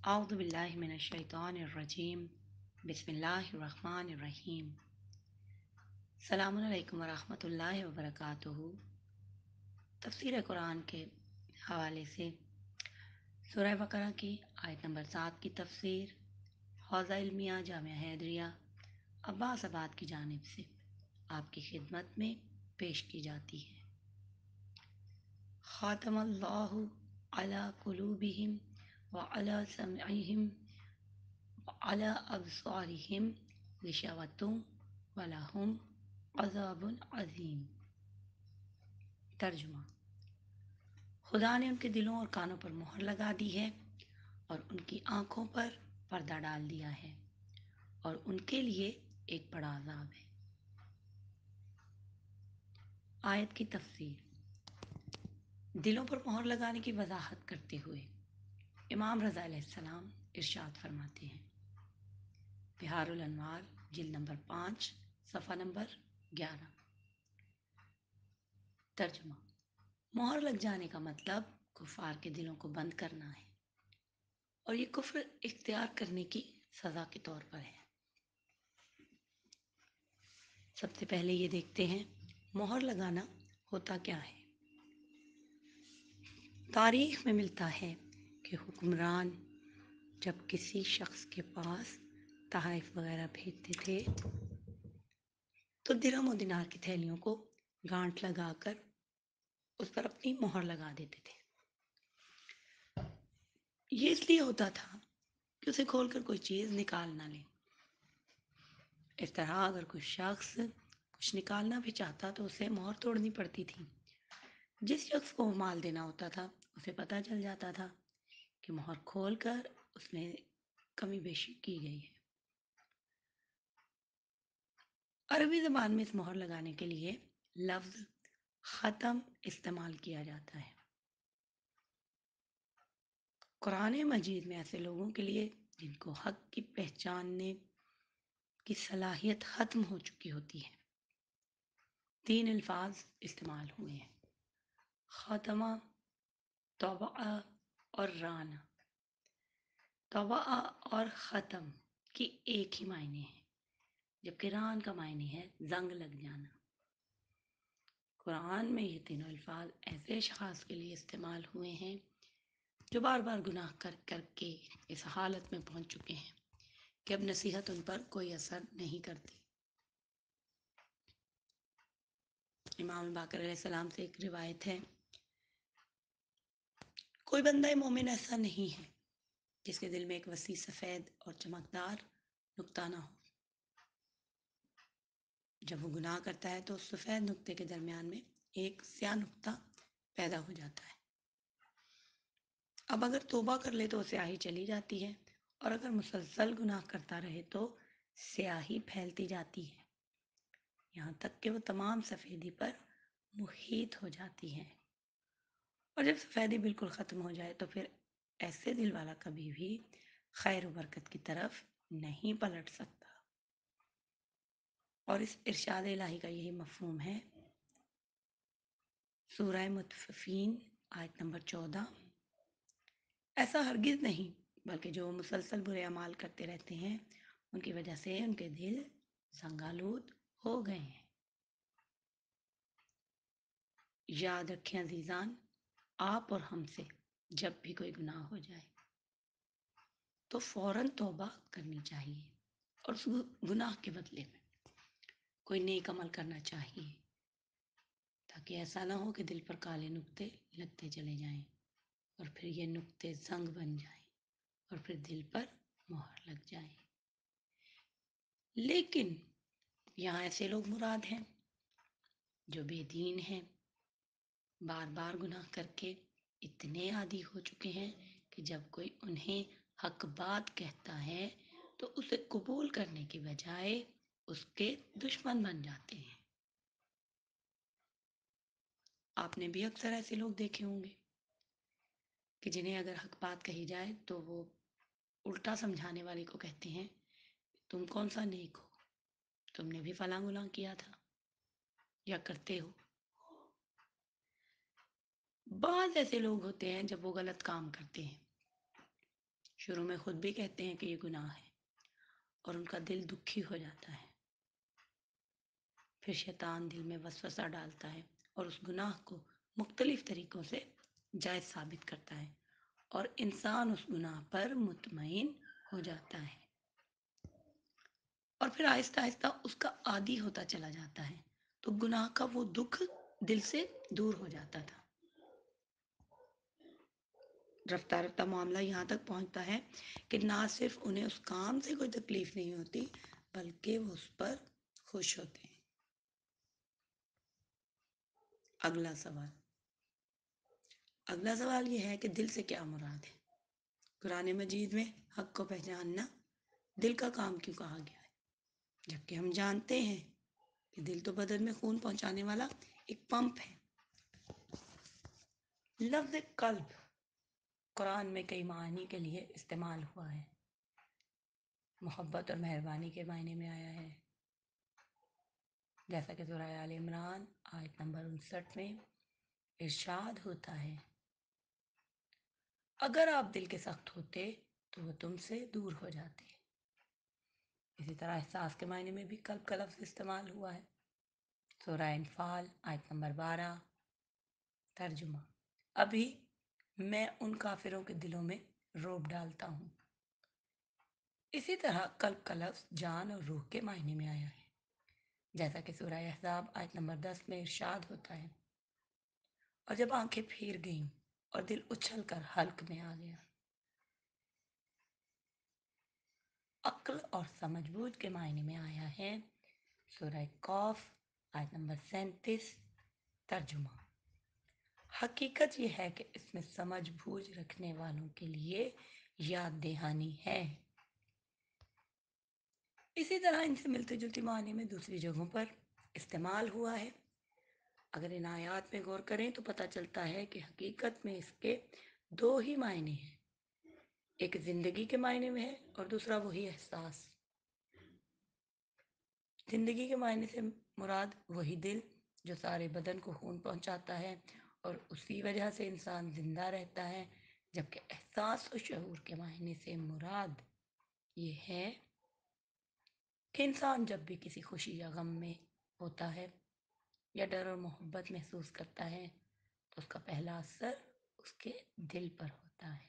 اعوذ باللہ من الشیطان الرجیم بسم اللہ الرحمن الرحیم السلام علیکم ورحمۃ اللہ وبرکاتہ۔ تفسیر قرآن کے حوالے سے سورہ بقرہ کی آیت نمبر 7 کی تفسیر حوزہ علمیہ جامعہ حیدریہ عباس آباد کی جانب سے آپ کی خدمت میں پیش کی جاتی ہے۔ خاتم اللہ علی قلوبہم وعلی سمعہم وعلی ابصارہم غشاوۃ ولہم عذاب عظیم۔ ترجمہ: خدا نے ان کے دلوں اور کانوں پر مہر لگا دی ہے اور ان کی آنکھوں پر پردہ ڈال دیا ہے اور ان کے لیے ایک بڑا عذاب ہے۔ آیت کی تفسیر: دلوں پر مہر لگانے کی وضاحت کرتے ہوئے امام رضا علیہ السلام ارشاد فرماتے ہیں، بہار الانوار جلد نمبر 5 صفحہ نمبر 11۔ ترجمہ: مہر لگ جانے کا مطلب کفار کے دلوں کو بند کرنا ہے، اور یہ کفر اختیار کرنے کی سزا کے طور پر ہے۔ سب سے پہلے یہ دیکھتے ہیں مہر لگانا ہوتا کیا ہے۔ تاریخ میں ملتا ہے کہ حکمران جب کسی شخص کے پاس تحائف وغیرہ بھیجتے تھے تو درہم و دینار کی تھیلیوں کو گانٹھ لگا کر اس پر اپنی مہر لگا دیتے تھے۔ یہ اس لیے ہوتا تھا کہ اسے کھول کر کوئی چیز نکال نہ لے۔ اس طرح اگر کوئی شخص کچھ نکالنا بھی چاہتا تو اسے مہر توڑنی پڑتی تھی۔ جس شخص کو مال دینا ہوتا تھا اسے پتہ چل جاتا تھا کہ مہر کھول کر اس میں کمی بیشی کی گئی ہے۔ عربی زبان میں اس مہر لگانے کے لیے لفظ ختم استعمال کیا جاتا ہے۔ قرآن مجید میں ایسے لوگوں کے لیے جن کو حق کی پہچاننے کی صلاحیت ختم ہو چکی ہوتی ہے 3 الفاظ استعمال ہوئے ہیں: ختمہ، طبع اور ران۔ طبع اور ختم کی ایک ہی معنی ہے، جبکہ ران کا معنی ہے زنگ لگ جانا۔ قرآن میں یہ تینوں الفاظ ایسے اشخاص کے لیے استعمال ہوئے ہیں جو بار بار گناہ کر کر کے اس حالت میں پہنچ چکے ہیں کہ اب نصیحت ان پر کوئی اثر نہیں کرتی۔ امام باقر علیہ السلام سے ایک روایت ہے، کوئی بندہ مومن ایسا نہیں ہے جس کے دل میں ایک وسیع سفید اور چمکدار نقطہ نہ ہو۔ جب وہ گناہ کرتا ہے تو اس سفید نقطے کے درمیان میں ایک سیاہ نقطہ پیدا ہو جاتا ہے۔ اب اگر توبہ کر لے تو سیاہی چلی جاتی ہے، اور اگر مسلسل گناہ کرتا رہے تو سیاہی پھیلتی جاتی ہے، یہاں تک کہ وہ تمام سفیدی پر محیط ہو جاتی ہے۔ اور جب سفیدی بالکل ختم ہو جائے تو پھر ایسے دل والا کبھی بھی خیر و برکت کی طرف نہیں پلٹ سکتا۔ اور اس ارشاد الہی کا یہی مفہوم ہے۔ سورہ مطففین آیت نمبر 14: ایسا ہرگز نہیں، بلکہ جو مسلسل برے اعمال کرتے رہتے ہیں ان کی وجہ سے ان کے دل زنگآلود ہو گئے ہیں۔ یاد رکھیں عزیزان، آپ اور ہم سے جب بھی کوئی گناہ ہو جائے تو فوراً توبہ کرنی چاہیے، اور اس گناہ کے بدلے میں کوئی نیک عمل کرنا چاہیے، تاکہ ایسا نہ ہو کہ دل پر کالے نقطے لگتے چلے جائیں اور پھر یہ نقطے زنگ بن جائیں اور پھر دل پر مہر لگ جائے۔ لیکن یہاں ایسے لوگ مراد ہیں جو بے دین ہیں، بار بار گناہ کر کے اتنے عادی ہو چکے ہیں کہ جب کوئی انہیں حق بات کہتا ہے تو اسے قبول کرنے کی بجائے اس کے دشمن بن جاتے ہیں۔ آپ نے بھی اکثر ایسے لوگ دیکھے ہوں گے کہ جنہیں اگر حق بات کہی جائے تو وہ الٹا سمجھانے والے کو کہتے ہیں، تم کون سا نیک ہو، تم نے بھی فلاں گناہ کیا تھا یا کرتے ہو۔ بعض ایسے لوگ ہوتے ہیں جب وہ غلط کام کرتے ہیں، شروع میں خود بھی کہتے ہیں کہ یہ گناہ ہے اور ان کا دل دکھی ہو جاتا ہے۔ پھر شیطان دل میں وسوسہ ڈالتا ہے اور اس گناہ کو مختلف طریقوں سے جائز ثابت کرتا ہے اور انسان اس گناہ پر مطمئن ہو جاتا ہے اور پھر آہستہ آہستہ اس کا عادی ہوتا چلا جاتا ہے، تو گناہ کا وہ دکھ دل سے دور ہو جاتا تھا۔ رفتہ رفتہ معاملہ یہاں تک پہنچتا ہے کہ نہ صرف انہیں اس کام سے کوئی تکلیف نہیں ہوتی بلکہ وہ اس پر خوش ہوتے ہیں۔ اگلا سوال یہ ہے کہ دل سے کیا مراد ہے؟ قرآن مجید میں حق کو پہچاننا دل کا کام کیوں کہا گیا ہے، جبکہ ہم جانتے ہیں کہ دل تو بدن میں خون پہنچانے والا ایک پمپ ہے۔ لفظ قلب قرآن میں کئی معنی کے لیے استعمال ہوا ہے۔ محبت اور مہربانی کے معنی میں آیا ہے، جیسا کہ سورہ آل عمران آیت نمبر 59 میں ارشاد ہوتا ہے، اگر آپ دل کے سخت ہوتے تو وہ تم سے دور ہو جاتے۔ اسی طرح احساس کے معنی میں بھی قلب کا لفظ استعمال ہوا ہے، سورہ انفال آیت نمبر 12۔ ترجمہ، ابھی میں ان کافروں کے دلوں میں روب ڈالتا ہوں۔ اسی طرح قلب کا لفظ جان اور روح کے معنی میں آیا ہے، جیسا کہ سورہ احزاب آیت نمبر 10 میں ارشاد ہوتا ہے، اور جب آنکھیں پھیر گئیں اور دل اچھل کر حلق میں آ گیا۔ عقل اور سمجھ بوجھ کے معنی میں آیا ہے، سورہ قاف آیت نمبر 37۔ ترجمہ، حقیقت یہ ہے کہ اس میں سمجھ بوجھ رکھنے والوں کے لیے یاد دہانی ہے۔ اسی طرح ان سے ملتے جلتے معنی میں دوسری جگہوں پر استعمال ہوا ہے۔ اگر ان آیات میں غور کریں تو پتہ چلتا ہے کہ حقیقت میں اس کے دو ہی معنی ہیں، ایک زندگی کے معنی میں ہے اور دوسرا وہی احساس۔ زندگی کے معنی سے مراد وہی دل جو سارے بدن کو خون پہنچاتا ہے اور اسی وجہ سے انسان زندہ رہتا ہے، جبکہ احساس و شعور کے معنی سے مراد یہ ہے کہ انسان جب بھی کسی خوشی یا غم میں ہوتا ہے یا ڈر اور محبت محسوس کرتا ہے تو اس کا پہلا اثر اس کے دل پر ہوتا ہے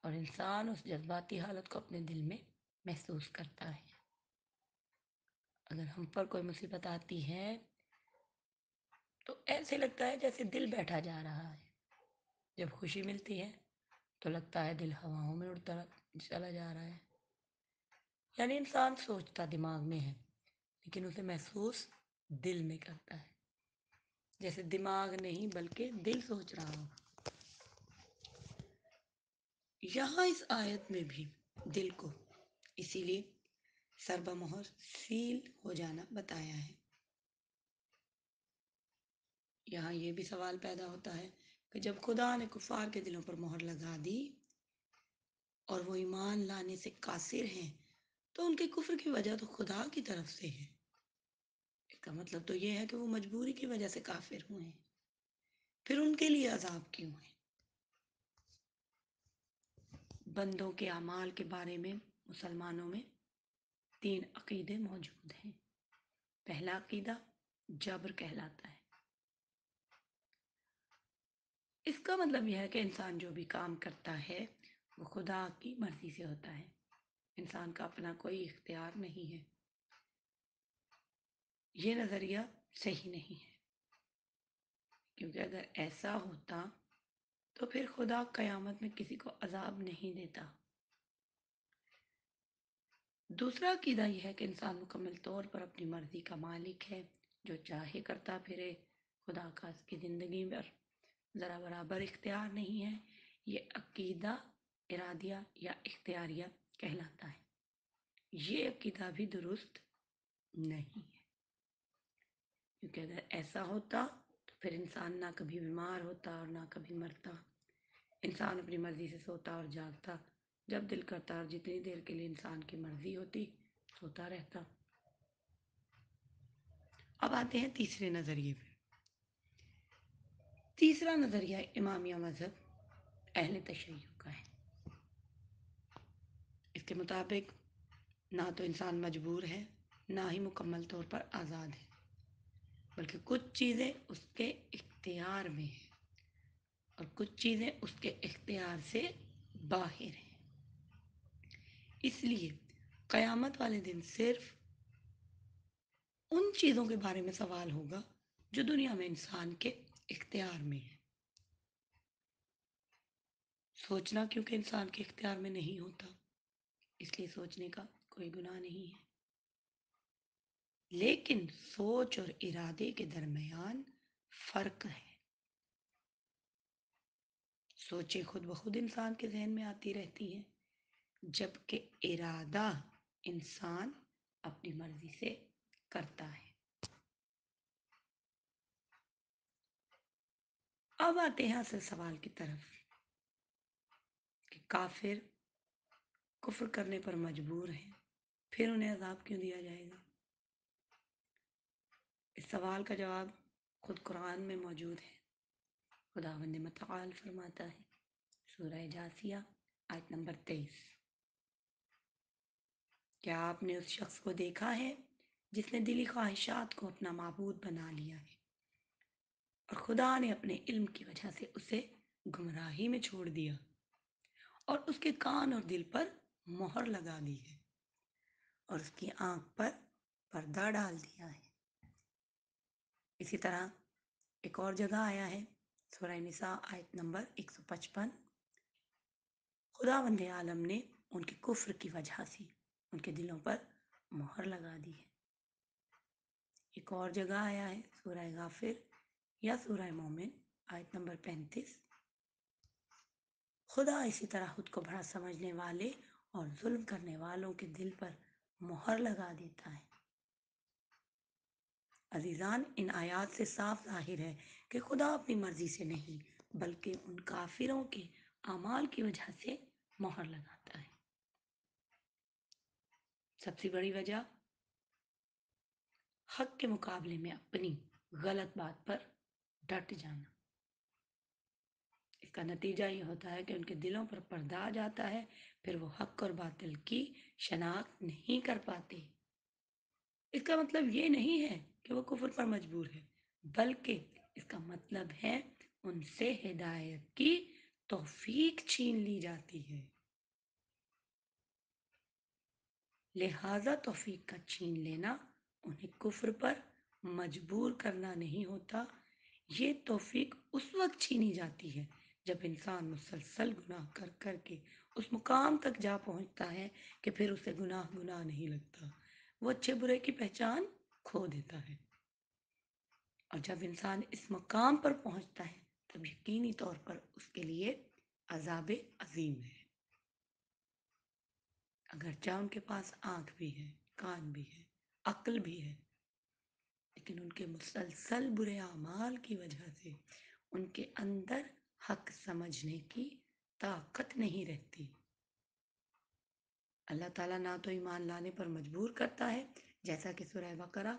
اور انسان اس جذباتی حالت کو اپنے دل میں محسوس کرتا ہے۔ اگر ہم پر کوئی مصیبت آتی ہے تو ایسے لگتا ہے جیسے دل بیٹھا جا رہا ہے، جب خوشی ملتی ہے تو لگتا ہے دل ہواؤں میں اڑتا چلا جا رہا ہے، یعنی انسان سوچتا دماغ میں ہے لیکن اسے محسوس دل میں کرتا ہے، جیسے دماغ نہیں بلکہ دل سوچ رہا ہو۔ یہاں اس آیت میں بھی دل کو اسی لیے سر بمہر سیل ہو جانا بتایا ہے۔ یہاں یہ بھی سوال پیدا ہوتا ہے کہ جب خدا نے کفار کے دلوں پر مہر لگا دی اور وہ ایمان لانے سے قاصر ہیں تو ان کے کفر کی وجہ تو خدا کی طرف سے ہے، اس کا مطلب تو یہ ہے کہ وہ مجبوری کی وجہ سے کافر ہوئے ہیں، پھر ان کے لیے عذاب کیوں ہے؟ بندوں کے اعمال کے بارے میں مسلمانوں میں 3 عقیدے موجود ہیں۔ پہلا عقیدہ جبر کہلاتا ہے۔ اس کا مطلب یہ ہے کہ انسان جو بھی کام کرتا ہے وہ خدا کی مرضی سے ہوتا ہے، انسان کا اپنا کوئی اختیار نہیں ہے۔ یہ نظریہ صحیح نہیں ہے، کیونکہ اگر ایسا ہوتا تو پھر خدا قیامت میں کسی کو عذاب نہیں دیتا۔ دوسرا عقیدہ یہ ہے کہ انسان مکمل طور پر اپنی مرضی کا مالک ہے، جو چاہے کرتا پھرے، خدا کا اس کی زندگی میں ذرا برابر اختیار نہیں ہے۔ یہ عقیدہ ارادیہ یا اختیاریہ کہلاتا ہے۔ یہ عقیدہ بھی درست نہیں ہے، کیونکہ اگر ایسا ہوتا تو پھر انسان نہ کبھی بیمار ہوتا اور نہ کبھی مرتا، انسان اپنی مرضی سے سوتا اور جاگتا، جب دل کرتا اور جتنی دیر کے لیے انسان کی مرضی ہوتی سوتا رہتا۔ اب آتے ہیں تیسرے نظریے پہ۔ تیسرا نظریہ امامیہ مذہب اہل تشیع کا ہے۔ کے مطابق نہ تو انسان مجبور ہے، نہ ہی مکمل طور پر آزاد ہے، بلکہ کچھ چیزیں اس کے اختیار میں ہیں اور کچھ چیزیں اس کے اختیار سے باہر ہیں۔ اس لیے قیامت والے دن صرف ان چیزوں کے بارے میں سوال ہوگا جو دنیا میں انسان کے اختیار میں ہے۔ سوچنا کیونکہ انسان کے اختیار میں نہیں ہوتا، اس لیے سوچنے کا کوئی گناہ نہیں ہے، لیکن سوچ اور ارادے کے درمیان فرق ہے۔ سوچیں خود بخود انسان کے ذہن میں آتی رہتی ہیں، جبکہ ارادہ انسان اپنی مرضی سے کرتا ہے۔ اب آتے ہیں اصل سوال کی طرف کہ کافر کفر کرنے پر مجبور ہیں، پھر انہیں عذاب کیوں دیا جائے گا؟ اس سوال کا جواب خود قرآن میں موجود ہے۔ خداوند متعال فرماتا ہے، سورہ جاثیہ آیت نمبر 23، کیا آپ نے اس شخص کو دیکھا ہے جس نے دلی خواہشات کو اپنا معبود بنا لیا ہے اور خدا نے اپنے علم کی وجہ سے اسے گمراہی میں چھوڑ دیا اور اس کے کان اور دل پر مہر لگا دی ہے اور اس کی آنکھ پر پردہ ڈال دیا ہے۔ اسی طرح ایک اور جگہ آیا ہے، سورہ نساء آیت نمبر 155، خداوند عالم نے ان کے کفر کی وجہ سے ان کے دلوں پر مہر لگا دی ہے۔ ایک اور جگہ آیا ہے، سورہ غافر یا سورہ مومن آیت نمبر 35، خدا اسی طرح خود کو بڑا سمجھنے والے اور ظلم کرنے والوں کے دل پر مہر لگا دیتا ہے۔ عزیزان، ان آیات سے صاف ظاہر ہے کہ خدا اپنی مرضی سے نہیں بلکہ ان کافروں کے اعمال کی وجہ سے مہر لگاتا ہے۔ سب سے بڑی وجہ حق کے مقابلے میں اپنی غلط بات پر ڈٹ جانا۔ اس کا نتیجہ یہ ہوتا ہے کہ ان کے دلوں پر پردہ آ جاتا ہے، پھر وہ حق اور باطل کی شناخت نہیں کر پاتے۔ اس کا مطلب یہ نہیں ہے کہ وہ کفر پر مجبور ہے، بلکہ اس کا مطلب ہے ان سے ہدایت کی توفیق چھین لی جاتی ہے۔ لہذا توفیق کا چھین لینا انہیں کفر پر مجبور کرنا نہیں ہوتا، یہ توفیق اس وقت چھینی جاتی ہے جب انسان مسلسل گناہ کر کر کے اس مقام تک جا پہنچتا ہے کہ پھر اسے گناہ نہیں لگتا، وہ اچھے برے کی پہچان کھو دیتا ہے۔ اور جب انسان اس مقام پر پہنچتا ہے تب یقینی طور پر اس کے لیے عذاب عظیم ہے۔ اگرچہ ان کے پاس آنکھ بھی ہے، کان بھی ہے، عقل بھی ہے، لیکن ان کے مسلسل برے اعمال کی وجہ سے ان کے اندر حق سمجھنے کی طاقت نہیں رہتی۔ اللہ تعالیٰ نہ تو ایمان لانے پر مجبور کرتا ہے، جیسا کہ سورہ بقرہ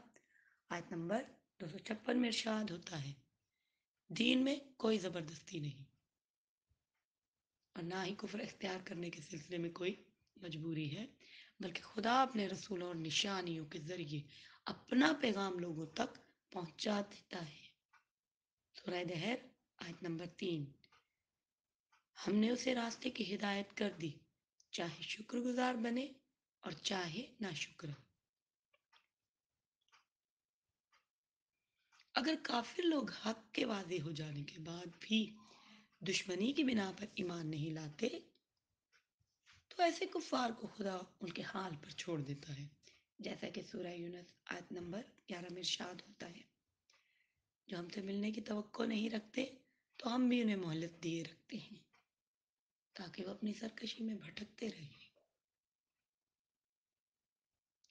آیت نمبر 256 میں ارشاد ہوتا ہے، دین میں کوئی زبردستی نہیں اور نہ ہی کفر اختیار کرنے کے سلسلے میں کوئی مجبوری ہے، بلکہ خدا اپنے رسولوں اور نشانیوں کے ذریعے اپنا پیغام لوگوں تک پہنچا دیتا ہے۔ سورہ دہر آیت نمبر 3، ہم نے اسے راستے کی ہدایت کر دی، چاہے شکر گزار بنے اور چاہے ناشکر۔ اگر کافر لوگ حق کے واضح ہو جانے کے بعد بھی دشمنی کی بنا پر ایمان نہیں لاتے تو ایسے کفار کو خدا ان کے حال پر چھوڑ دیتا ہے، جیسا کہ سورہ یونس آیت نمبر 11 میں ارشاد ہوتا ہے، جو ہم سے ملنے کی توقع نہیں رکھتے تو ہم بھی انہیں مہلت دیے رکھتے ہیں تاکہ وہ اپنی سرکشی میں بھٹکتے رہیں۔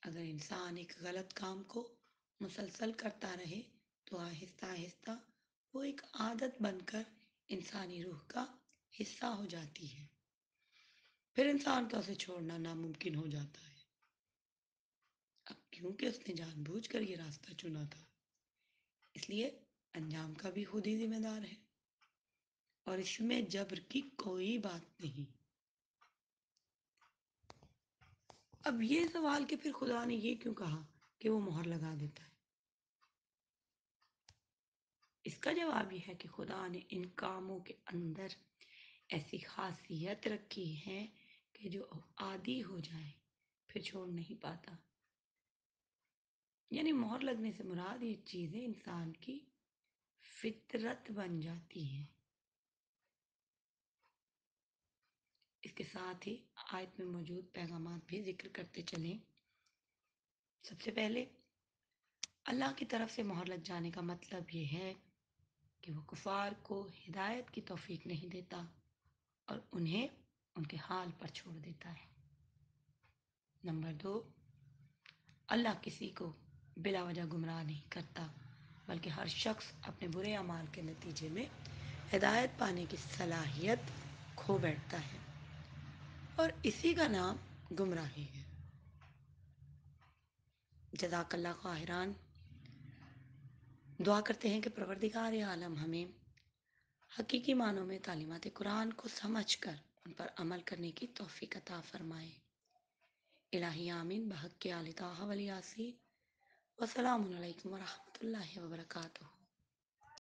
اگر انسان ایک غلط کام کو مسلسل کرتا رہے تو آہستہ آہستہ وہ ایک عادت بن کر انسانی روح کا حصہ ہو جاتی ہے، پھر انسان کا اسے چھوڑنا ناممکن ہو جاتا ہے۔ اب کیونکہ اس نے جان بوجھ کر یہ راستہ چنا تھا، اس لیے انجام کا بھی خود ہی ذمہ دار ہے اور اس میں جبر کی کوئی بات نہیں۔ اب یہ سوال کہ پھر خدا نے یہ کیوں کہا کہ وہ مہر لگا دیتا ہے؟ اس کا جواب یہ ہے کہ خدا نے ان کاموں کے اندر ایسی خاصیت رکھی ہے کہ جو عادی ہو جائے پھر چھوڑ نہیں پاتا. یعنی مہر لگنے سے مراد یہ چیزیں انسان کی فطرت بن جاتی ہیں. اس کے ساتھ ہی آیت میں موجود پیغامات بھی ذکر کرتے چلیں. سب سے پہلے اللہ کی طرف سے مہر لگ جانے کا مطلب یہ ہے کہ وہ کفار کو ہدایت کی توفیق نہیں دیتا اور انہیں ان کے حال پر چھوڑ دیتا ہے. نمبر 2، اللہ کسی کو بلا وجہ گمراہ نہیں کرتا بلکہ ہر شخص اپنے برے اعمال کے نتیجے میں ہدایت پانے کی صلاحیت کھو بیٹھتا ہے اور اسی کا نام گمراہی ہے. جزاک اللہ خیران. دعا کرتے ہیں کہ پروردگار عالم ہمیں حقیقی معنوں میں تعلیمات قرآن کو سمجھ کر ان پر عمل کرنے کی توفیق عطا فرمائے. الہی آمین بحق آل طٰہٰ و یاسین. والسلام علیکم ورحمۃ اللہ وبرکاتہ.